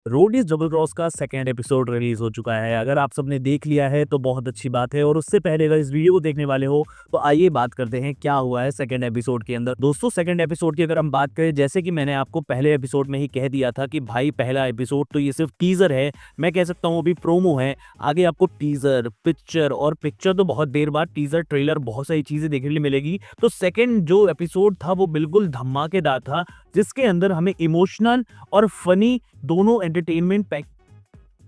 Roadies double cross का second episode release हो चुका है। अगर आप सबने देख लिया है तो बहुत अच्छी बात है, और उससे पहले अगर इस वीडियो को देखने वाले हो तो आइए बात करते हैं क्या हुआ है सेकंड एपिसोड के अंदर। दोस्तों, सेकंड एपिसोड की अगर हम बात करें, जैसे कि मैंने आपको पहले एपिसोड में ही कह दिया था कि भाई पहला एपिसोड तो ये सिर्फ टीजर है, मैं कह सकता हूँ अभी प्रोमो है। आगे आपको टीजर, पिक्चर, और पिक्चर तो बहुत देर बाद, टीजर, ट्रेलर, बहुत सारी चीजें देखने के लिए मिलेगी। तो सेकंड जो एपिसोड था वो बिल्कुल धमाकेदार था, जिसके अंदर हमें इमोशनल और फनी दोनों एंटरटेनमेंट पैक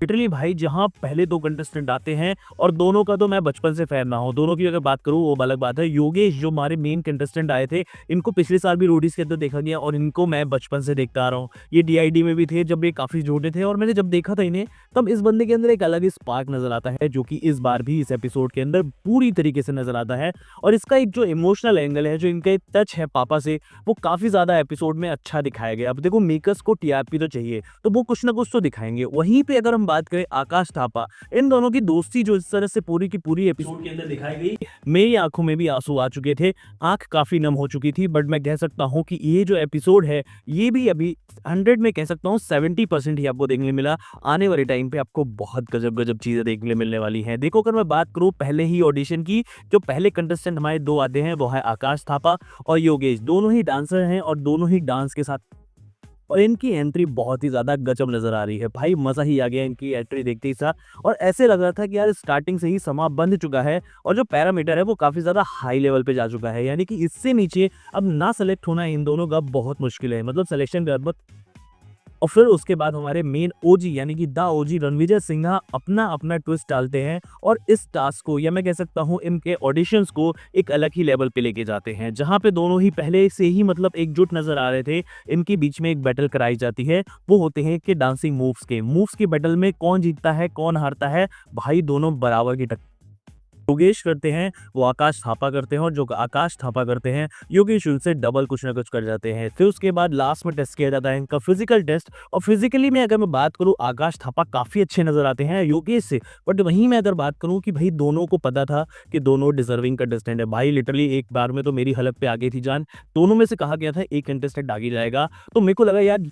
लिटरली भाई, जहां पहले दो कंटेस्टेंट आते हैं और दोनों का तो मैं बचपन से फैन रहा हूं। दोनों की अगर बात करूं वो अलग बात है। योगेश जो हमारे मेन कंटेस्टेंट आए थे, इनको पिछले साल भी रोडीज के अंदर देखा गया और इनको मैं बचपन से देखता आ रहा हूं। ये डीआईडी में भी थे जब ये काफी छोटे थे, और मैंने जब देखा था इन्हें तब इस बंदे के अंदर एक अलग ही स्पार्क नजर आता है, जो कि इस बार भी इस एपिसोड के अंदर पूरी तरीके से नजर आता है। और इसका एक जो इमोशनल एंगल है, जो इनका टच है पापा से, वो काफी ज्यादा एपिसोड में अच्छा दिखाया गया। अब देखो, मेकर्स को टीआरपी तो चाहिए, तो वो कुछ ना कुछ तो दिखाएंगे। वहीं पे अगर हम बात करें आकाश थापा, इन दोनों की दोस्ती जो इस तरह से पूरी की पूरी एपिसोड के अंदर दिखाई गई, मेरी आंखों में भी आंसू आ चुके थे, आंख काफी नम हो चुकी थी। बट मैं कह सकता हूं कि ये जो एपिसोड है, ये भी अभी 100 में कह सकता हूं 70% ही आपको देखने मिला। आने वाले टाइम पे आपको बहुत गजब गजब चीजें देखने मिलने वाली हैं। देखो, अगर मैं बात करूं पहले ही ऑडिशन की, जो पहले कंटेस्टेंट हमारे दो आते हैं वो है आकाश थापा और योगेश। दोनों ही डांसर हैं और दोनों ही डांस के साथ, और इनकी एंट्री बहुत ही ज्यादा गजब नजर आ रही है। भाई मजा ही आ गया इनकी एंट्री देखते ही साथ, और ऐसे लग रहा था कि यार स्टार्टिंग से ही समा बंध चुका है और जो पैरामीटर है वो काफी ज्यादा हाई लेवल पे जा चुका है, यानी कि इससे नीचे अब ना सेलेक्ट होना इन दोनों का बहुत मुश्किल है। मतलब सिलेक्शन और फिर उसके बाद हमारे मेन ओजी यानी कि दा ओजी रणविजय सिन्हा अपना अपना ट्विस्ट डालते हैं, और इस टास्क को, या मैं कह सकता हूं इनके ऑडिशंस को, एक अलग ही लेवल पे लेके जाते हैं, जहां पे दोनों ही पहले से ही मतलब एकजुट नजर आ रहे थे। इनके बीच में एक बैटल कराई जाती है, वो होते हैं कि डांसिंग मूव्स की बैटल में कौन जीतता है कौन हारता है। भाई दोनों बराबर की टक्कर योगेश करते हैं, वो आकाश थापा करते हैं, और जो आकाश थापा करते हैं योगेश उनसे डबल कुछ ना कुछ कर जाते हैं। फिर उसके बाद लास्ट में टेस्ट किया जाता है इनका फिजिकल टेस्ट, और फिजिकली में अगर मैं बात करूं, आकाश थापा काफी अच्छे नजर आते हैं योगेश से। बट वहीं मैं अगर बात करूं कि भाई दोनों को पता था कि दोनों डिजर्विंग कंटेस्टेंट है। भाई लिटरली एक बार में तो मेरी हलक पे आ गई थी जान। दोनों में से कहा गया था एक कंटेस्टेंट आगे जाएगा, तो मेरे को लगा यार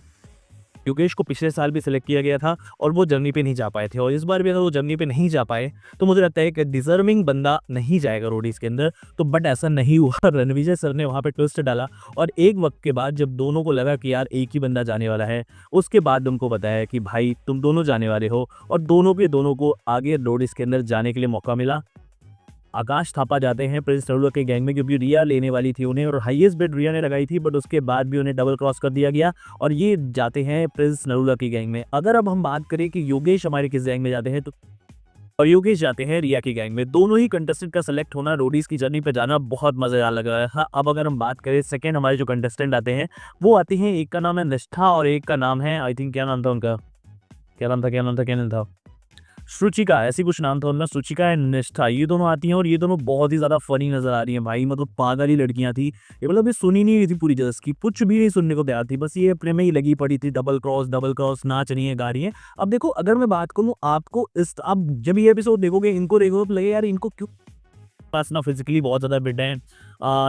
योगेश को पिछले साल भी सिलेक्ट किया गया था और वो जर्नी पे नहीं जा पाए थे, और इस बार भी अगर वो जर्नी पे नहीं जा पाए तो मुझे लगता है कि डिजर्विंग बंदा नहीं जाएगा रोडीज के अंदर। तो बट ऐसा नहीं हुआ। रणविजय सर ने वहां पे ट्विस्ट डाला, और एक वक्त के बाद जब दोनों को लगा कि यार एक ही बंदा जाने वाला है, उसके बाद उनको बताया कि भाई तुम दोनों जाने वाले हो, और दोनों के दोनों को आगे रोडीज के अंदर जाने के लिए मौका मिला। आकाश थापा जाते हैं प्रिंस नरूला के गैंग में, क्योंकि रिया लेने वाली थी उन्हें, और हाईएस्ट बिड रिया ने लगाई थी, बट उसके बाद भी उन्हें डबल क्रॉस कर दिया गया, और ये जाते हैं प्रिंस नरूला की गैंग में। अगर अब हम बात करें कि योगेश हमारे किस गैंग में जाते हैं, तो और योगेश जाते हैं रिया की गैंग में। दोनों ही कंटेस्टेंट का सेलेक्ट होना, रोडीज की जर्नी पे जाना बहुत मजेदार लग रहा था। अब अगर हम बात करें सेकंड, हमारे जो कंटेस्टेंट आते हैं वो आते हैं, एक का नाम है निष्ठा और एक का नाम है, आई थिंक क्या नाम था उनका, क्या नाम था, श्रुचिका, ऐसी कुछ नाम था उनका, श्रुचिका एंड निष्ठा। ये दोनों आती हैं और ये दोनों बहुत ही ज्यादा फनी नजर आ रही हैं भाई। मतलब पागल ही लड़कियां थी ये, मतलब ये सुनी नहीं रही थी पूरी जगह की, कुछ भी नहीं सुनने को तैयार थी, बस ये अपने में ही लगी पड़ी थी। डबल क्रॉस नाच रही है, गा रही है। अब देखो, अगर मैं बात करूँ आपको, इस आप जब ये एपिसोड देखोगे, इनको देखोगे तो लगे यार इनको क्यों पास ना फिजिकली बहुत ज़्यादा फिट है,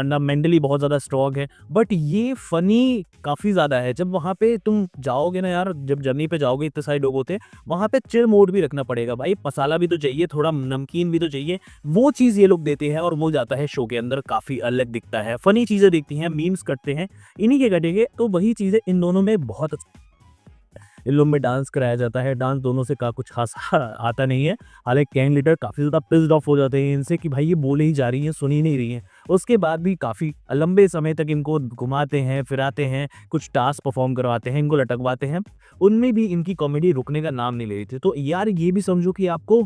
ना मेंटली बहुत ज़्यादा स्ट्रॉन्ग है, बट ये फनी काफ़ी ज़्यादा है। जब वहाँ पे तुम जाओगे ना यार, जब जर्नी पे जाओगे, इतने सारे लोग होते हैं वहाँ पे, चिल मोड भी रखना पड़ेगा भाई, मसाला भी तो चाहिए, थोड़ा नमकीन भी तो चाहिए। वो चीज़ ये लोग देते हैं, और वो जाता है शो के अंदर काफ़ी अलग दिखता है, फनी चीज़ें दिखती हैं, मीम्स करते हैं, इन्हीं के कटेंगे। तो वही चीज़ें इन दोनों में बहुत, इन लोग में डांस कराया जाता है। डांस दोनों से का कुछ खास आता नहीं है। हालांकि कैंग लीडर काफ़ी ज़्यादा पिस्ड ऑफ हो जाते हैं इनसे कि भाई ये बोले ही जा रही हैं, सुनी नहीं रही हैं। उसके बाद भी काफ़ी लंबे समय तक इनको घुमाते हैं, फिराते हैं, कुछ टास्क परफॉर्म करवाते हैं, इनको लटकवाते हैं। उनमें भी इनकी कॉमेडी रुकने का नाम नहीं ले रही थी। तो यार ये भी समझो कि आपको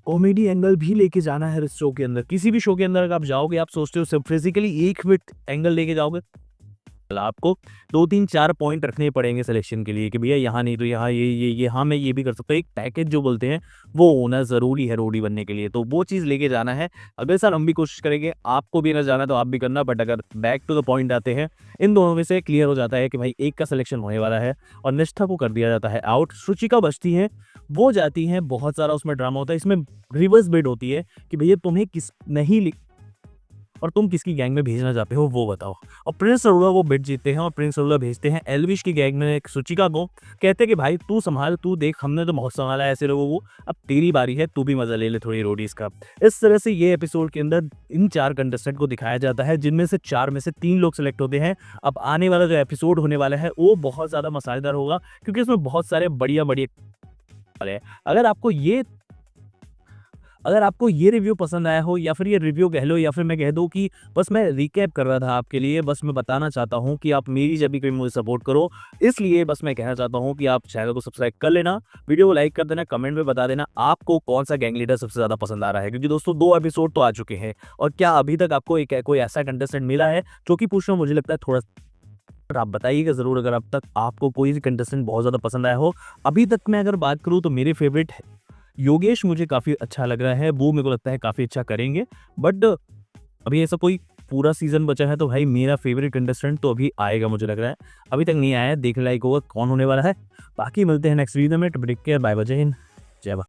कॉमेडी एंगल भी लेके जाना है इस शो के अंदर। किसी भी शो के अंदर अगर आप जाओगे, आप सोचते हो सिर्फ फिजिकली एक फिट एंगल लेके जाओगे, आपको 2-3-4 पॉइंट रखने पड़ेंगे सिलेक्शन के लिए कि भैया यहाँ नहीं तो यहाँ, ये हाँ मैं ये भी कर सकता हूँ। एक पैकेज जो बोलते हैं वो होना ज़रूरी है रोडी बनने के लिए, तो वो चीज़ लेके जाना है। अगले साल हम भी कोशिश करेंगे, आपको भी अगर जाना तो आप भी करना। बट अगर बैक टू द पॉइंट आते हैं, इन दोनों में से क्लियर हो जाता है कि भाई एक का सिलेक्शन होने वाला है, और निष्ठा को कर दिया जाता है आउट। श्रुचिका बचती है, वो जाती है, बहुत सारा उसमें ड्रामा होता है। इसमें रिवर्स बिड होती है कि भैया तुम्हें किस नहीं और तुम किसकी गैंग में भेजना चाहते हो वो बताओ। और प्रिंस अरोड़ा वो बिट जीतते हैं और प्रिंस अरोड़ा भेजते हैं एल्विश की गैंग में एक सुचिका को। कहते हैं कि भाई तू संभाल, तू देख, हमने तो बहुत संभाला है ऐसे लोगों को, अब तेरी बारी है, तू भी मजा ले ले थोड़ी रोडीज का। इस तरह से ये एपिसोड के अंदर इन 4 कंटेस्टेंट को दिखाया जाता है, जिनमें से 4 में से 3 लोग सिलेक्ट होते हैं। अब आने वाला जो एपिसोड होने वाला है वो बहुत ज़्यादा मसालेदार होगा, क्योंकि इसमें बहुत सारे बढ़िया बढ़िया। अगर आपको ये अगर आपको ये रिव्यू पसंद आया हो, या फिर ये रिव्यू कह लो, या फिर मैं कह दूँ कि बस मैं रिकैप कर रहा था आपके लिए, बस मैं बताना चाहता हूँ कि आप मेरी जब भी कोई मुझे सपोर्ट करो, इसलिए बस मैं कहना चाहता हूँ कि आप चैनल को सब्सक्राइब कर लेना, वीडियो को लाइक कर देना, कमेंट में बता देना आपको कौन सा गैंग लीडर सबसे ज़्यादा पसंद आ रहा है। क्योंकि दोस्तों 2 एपिसोड तो आ चुके हैं, और क्या अभी तक आपको एक कोई ऐसा कंटेस्टेंट मिला है जो कि पूछना मुझे लगता है थोड़ा, आप बताइएगा ज़रूर अगर अब तक आपको कोई कंटेस्टेंट बहुत ज़्यादा पसंद आया हो। अभी तक मैं अगर बात करूँ तो मेरे फेवरेट योगेश मुझे काफ़ी अच्छा लग रहा है, वो मेरे को लगता है काफ़ी अच्छा करेंगे। बट अभी ऐसा कोई पूरा सीज़न बचा है तो भाई मेरा फेवरेट कंटेस्टेंट तो अभी आएगा मुझे लग रहा है। अभी तक नहीं आया है, देखने लायक होगा कौन होने वाला है। बाकी मिलते हैं नेक्स्ट वीडियो में। टेक केयर, बाय बाय, जय हिंद, जय भारत।